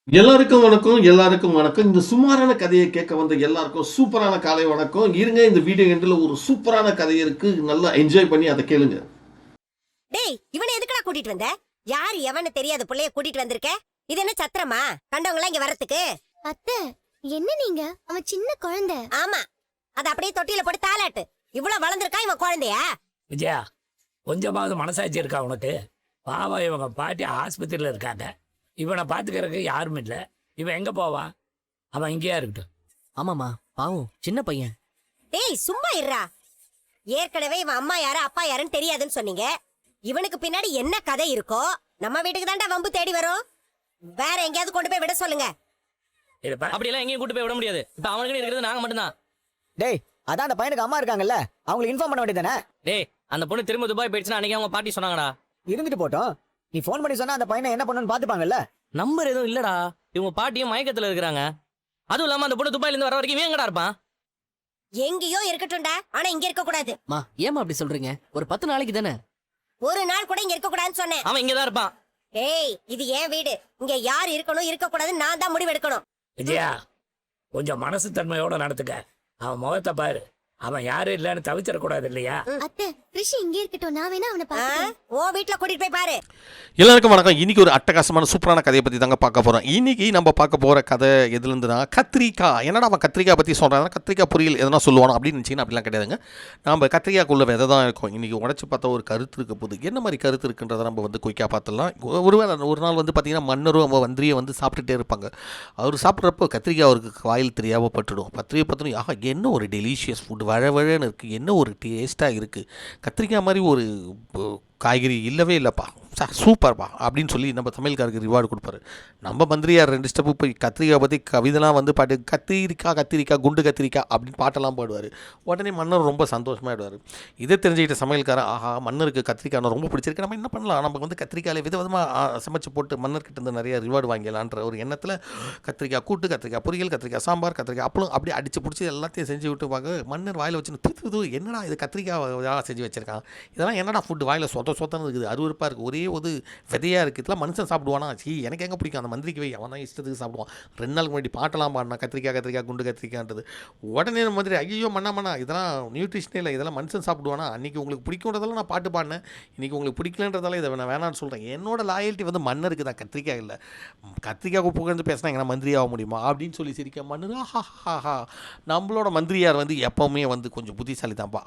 எல்லாருக்கும் வணக்கம். எல்லாருக்கும் வணக்கம். இந்த சுமாரான கதையை கேட்க வந்த எல்லாருக்கும் சூப்பரான காலை வணக்கம். இருங்க, இந்த வீடியோ எண்டுல ஒரு சூப்பரான கதை இருக்கு. நல்லா என்ஜாய் பண்ணி அதை கேளுங்க. டேய், இவனை எதுக்குடா கூட்டிட்டு வந்த? யார் எவன்னு தெரியாத புள்ளைய கூட்டிட்டு வந்திருக்க? இது என்ன சத்திரமா? கண்டவங்க இங்க வரத்துக்கு? அத்தை, என்ன நீங்க? அவன் சின்ன குழந்தை. ஆமா, அத அப்படியே தொட்டியில போட்டு தாலாட்டு. இவ்வளவு வளர்ந்துருக்கா இவன் குழந்தையா? விஜயா, கொஞ்சமாவது மனசாட்சி இருக்கா உனக்கு? பாவம், இவங்க பாட்டி ஆஸ்பத்திரியில் இருக்காங்க. இவனை பார்த்துக்கிறதுக்கு யாரும் இல்லை. இவன் எங்கே போவான்? அவன் இங்கேயா இருக்கட்டும். ஆமாம்மா, பாவம் சின்ன பையன். டேய், சும்மா இருடா. ஏற்கனவே இவன் அம்மா யாரு அப்பா யாருன்னு தெரியாதுன்னு சொன்னீங்க. இவனுக்கு பின்னாடி என்ன கதை இருக்கோ நம்ம வீட்டுக்கு தான்டா வம்பு தேடி வரும். வேற எங்கேயாவது கொண்டு போய் விட சொல்லுங்க. இருப்பா. அப்படியெல்லாம் எங்கேயும் கூட்டு போய் விட முடியாது. இப்ப அவனுக்கு இருக்கிறது நாங்க மட்டும்தான். டேய், அதான் அந்த பையனுக்கு அம்மா இருக்காங்கல்ல, அவங்களுக்கு இன்ஃபார்ம் பண்ண வேண்டியதானே? டேய், அந்த பொண்ணு திரும்ப துபாய் போயிடுச்சுன்னா அன்னைக்கு அவங்க பாட்டி சொன்னாங்கடா. இருந்துட்டு போட்டோம். நீ ஃபோன் பண்ணி சொன்னா அந்த பையனை என்ன பண்ணணும்னு பாத்துப்பாங்கல்ல. நம்பர் எதுவும் இல்லடா. இவங்க பாட்டியும் மயக்கத்துல இருக்கிறாங்க. அதுவும் இல்லாம அந்த பொண்ணு துபாயில இருந்து வர வரைக்கும் இவன் எங்கடா இருப்பான்? எங்கேயோ இருக்கட்டும்டா, ஆனா இங்க இருக்க கூடாது. மா, ஏமா அப்படி சொல்றீங்க? ஒரு 10 நாளைக்கு தானே. ஒரு நாள் கூட இங்க இருக்க கூடாதுன்னு சொன்னேன். அவன் இங்கதான் இருப்பான். ஏய், இது என் வீடு. இங்க யார் இருக்கணும் இருக்க கூடாதுன்னு நான் தான் முடிவு எடுக்கணும். விஜயா, கொஞ்சம் மனசு தன்மையோட நடத்துக்க. அவன் முகத்தை பாரு. அவன் யாரும் இல்லைன்னு தவிச்சிடக்கூடாது இல்லையா? அத்தை, கிருஷி இங்கே இருக்கட்டும். நான் வேணா அவனை பாத்துக்கிறேன். ஓ வீட்டுல கூட்டிட்டு போய் பாரு. எல்லாருக்கும் வணக்கம். இன்னைக்கு ஒரு அட்டகாசமான சூப்பரான கதையை பற்றி தாங்க பார்க்க போகிறோம். இன்னைக்கு நம்ம பார்க்க போகிற கதை எதுலேருந்துனா கத்திரிக்காய். என்னடா அவன் கத்திரிக்காய் பற்றி சொல்கிறாங்கன்னா, கத்திரிக்காய் பொரியல் எதனா சொல்லுவானோ அப்படின்னு நினச்சிங்கன்னா அப்படிலாம் கிடையாதுங்க. நம்ம கத்திரிக்காய்க்குள்ள விதை தான் இருக்கும். இன்றைக்கி உடச்சி பார்த்தா ஒரு கருத்து இருக்க போகுது. என்ன மாதிரி கருத்து இருக்குன்றதை நம்ம வந்து குயிக்காக பார்த்துடலாம். ஒருவேளை ஒரு நாள் வந்து பார்த்திங்கன்னா மன்னரும் அவன் வந்திரியை வந்து சாப்பிட்டுட்டே இருப்பாங்க. அவர் சாப்பிட்றப்போ கத்திரிக்காய் அவருக்கு வாயில் தெரியாமல் பட்டுடும். பத்திரியும் ஆஹா, என்ன ஒரு டெலிஷியஸ் ஃபுட், வழவழன்னு இருக்குது, என்ன ஒரு டேஸ்ட்டாக இருக்குது, கத்திரிக்காய் மாதிரி ஒரு காய்கறி இல்லவே இல்லைப்பா, சூப்பர்ப்பா அப்படின்னு சொல்லி நம்ம சமையல்காருக்கு ரிவார்டு கொடுப்பாரு. நம்ம மந்திரியார் 2 ஸ்டெப்பு போய் கத்திரிக்காய் பற்றி கவிதைலாம் வந்து பாட்டு கத்திரிக்காய் குண்டு கத்திரிக்காய் அப்படின்னு பாட்டெல்லாம் பாடுவார். உடனே மன்னர் ரொம்ப சந்தோஷமாகிடுவார். இதை தெரிஞ்சுக்கிட்ட சமையல்காரன், ஆஹா மன்னருக்கு கத்திரிக்காய் ரொம்ப பிடிச்சிருக்கு, நம்ம என்ன பண்ணலாம், நம்ம வந்து கத்திரிக்காயில் விதவிதமாக சமைச்சு போட்டு மன்னர்கிட்ட இருந்து நிறைய ரிவார்டு வாங்கிடலான்ற ஒரு எண்ணத்தில் கத்திரிக்காய் கூட்டு, கத்திரிக்காய் பொரியல், கத்திரிக்காய் சாம்பார், கத்திரிக்காய் அப்பளும் அப்படி அடித்து பிடிச்சி எல்லாத்தையும் செஞ்சு விட்டுவாங்க. மன்னர் வாயில் வச்சுன்னு தூ என்னடா இது கத்திரிக்காய் செஞ்சு வச்சுருக்கான், இதெல்லாம் என்னடா ஃபுட்டு, வாயில் சொத்தன்னு இருக்குது, அருவருப்பாக இருக்குது, ஒரே ஒரு விதையாக இருக்குது, இதெல்லாம் மனுஷன் சாப்பிடுவானா? எனக்கு எங்கே பிடிக்கும், அந்த மந்திரிக்கு வை, அவன் தான் இஷ்டத்துக்கு சாப்பிடுவான். 2 நாளுக்கு முன்னாடி பாட்டெல்லாம் பாடினா கத்திரிக்காய் குண்டு கத்திரிக்காய்ன்றது. உடனே மந்திரி, ஐயோ மண்ணா இதெல்லாம் நியூட்ரிஷனே இல்லை, இதெல்லாம் மனுஷன் சாப்பிடுவானா? அன்றைக்கி உங்களுக்கு பிடிக்குன்றதெல்லாம் நான் பாட்டு பாடினேன், இன்றைக்கி உங்களுக்கு பிடிக்கலன்றதால இதை நான் வேணான்னு சொல்கிறேன். என்னோட லாயல்ட்டி வந்து மன்னருக்கு தான், கத்திரிக்காய் இல்லை. கத்திரிக்காய் புகழ்ந்து பேசினா எங்கன்னா மந்திரி ஆக முடியுமா அப்படின்னு சொல்லி சிரிக்க மன்னர், நம்மளோட மந்திரியார் வந்து எப்போவுமே வந்து கொஞ்சம் புத்திசாலி தான்ப்பா.